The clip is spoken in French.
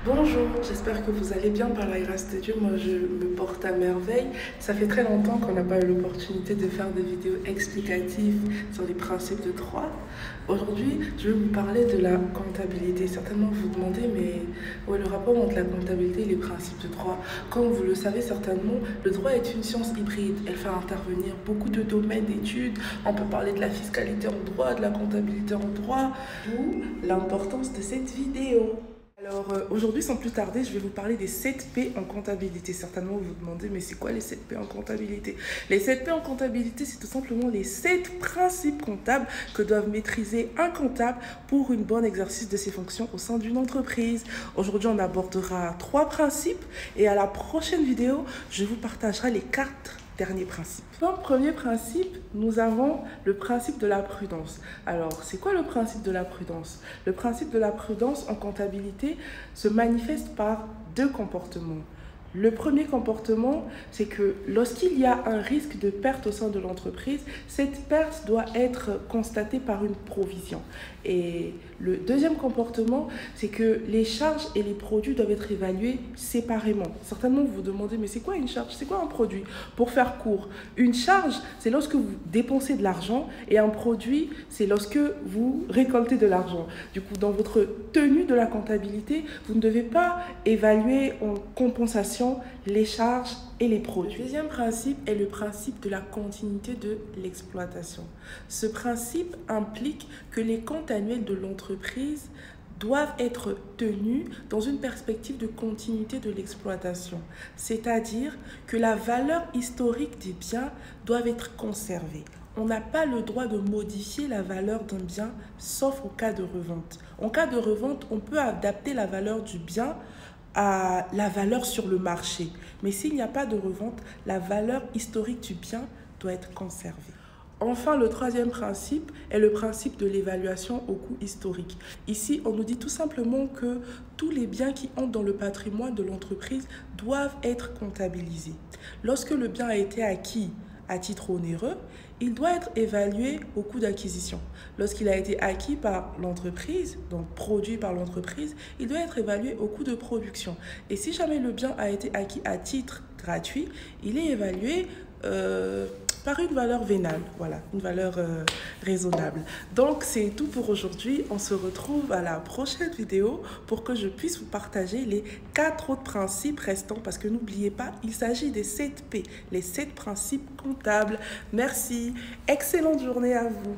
Bonjour, j'espère que vous allez bien par la grâce de Dieu. Moi, je me porte à merveille. Ça fait très longtemps qu'on n'a pas eu l'opportunité de faire des vidéos explicatives sur les principes de droit. Aujourd'hui, je vais vous parler de la comptabilité. Certainement, vous vous demandez, mais où est le rapport entre la comptabilité et les principes de droit? Comme vous le savez certainement, le droit est une science hybride. Elle fait intervenir beaucoup de domaines d'études. On peut parler de la fiscalité en droit, de la comptabilité en droit, d'où l'importance de cette vidéo. Alors aujourd'hui, sans plus tarder, je vais vous parler des 7 P en comptabilité. Certainement, vous vous demandez, mais c'est quoi les 7 P en comptabilité? Les 7 P en comptabilité, c'est tout simplement les 7 principes comptables que doivent maîtriser un comptable pour une bonne exercice de ses fonctions au sein d'une entreprise. Aujourd'hui, on abordera 3 principes et à la prochaine vidéo, je vous partagerai les 4 dernier principe. Comme premier principe, nous avons le principe de la prudence. Alors, c'est quoi le principe de la prudence? Le principe de la prudence en comptabilité se manifeste par 2 comportements. Le premier comportement, c'est que lorsqu'il y a un risque de perte au sein de l'entreprise, cette perte doit être constatée par une provision. Et le deuxième comportement, c'est que les charges et les produits doivent être évalués séparément. Certainement, vous vous demandez, mais c'est quoi une charge? C'est quoi un produit? Pour faire court, une charge, c'est lorsque vous dépensez de l'argent et un produit, c'est lorsque vous récoltez de l'argent. Du coup, dans votre tenue de la comptabilité, vous ne devez pas évaluer en compensation les charges et les produits. Le deuxième principe est le principe de la continuité de l'exploitation. Ce principe implique que les comptes annuels de l'entreprise doivent être tenus dans une perspective de continuité de l'exploitation, c'est-à-dire que la valeur historique des biens doit être conservée. On n'a pas le droit de modifier la valeur d'un bien, sauf au cas de revente. En cas de revente, on peut adapter la valeur du bien à la valeur sur le marché. Mais s'il n'y a pas de revente, la valeur historique du bien doit être conservée. Enfin, le troisième principe est le principe de l'évaluation au coût historique. Ici, on nous dit tout simplement que tous les biens qui entrent dans le patrimoine de l'entreprise doivent être comptabilisés. Lorsque le bien a été acquis à titre onéreux, il doit être évalué au coût d'acquisition. Lorsqu'il a été acquis par l'entreprise, donc produit par l'entreprise, il doit être évalué au coût de production. Et si jamais le bien a été acquis à titre gratuit, il est évalué par une valeur vénale, voilà, une valeur raisonnable. Donc c'est tout pour aujourd'hui. On se retrouve à la prochaine vidéo pour que je puisse vous partager les 4 autres principes restants parce que n'oubliez pas, il s'agit des 7 P, les 7 principes comptables. Merci, excellente journée à vous.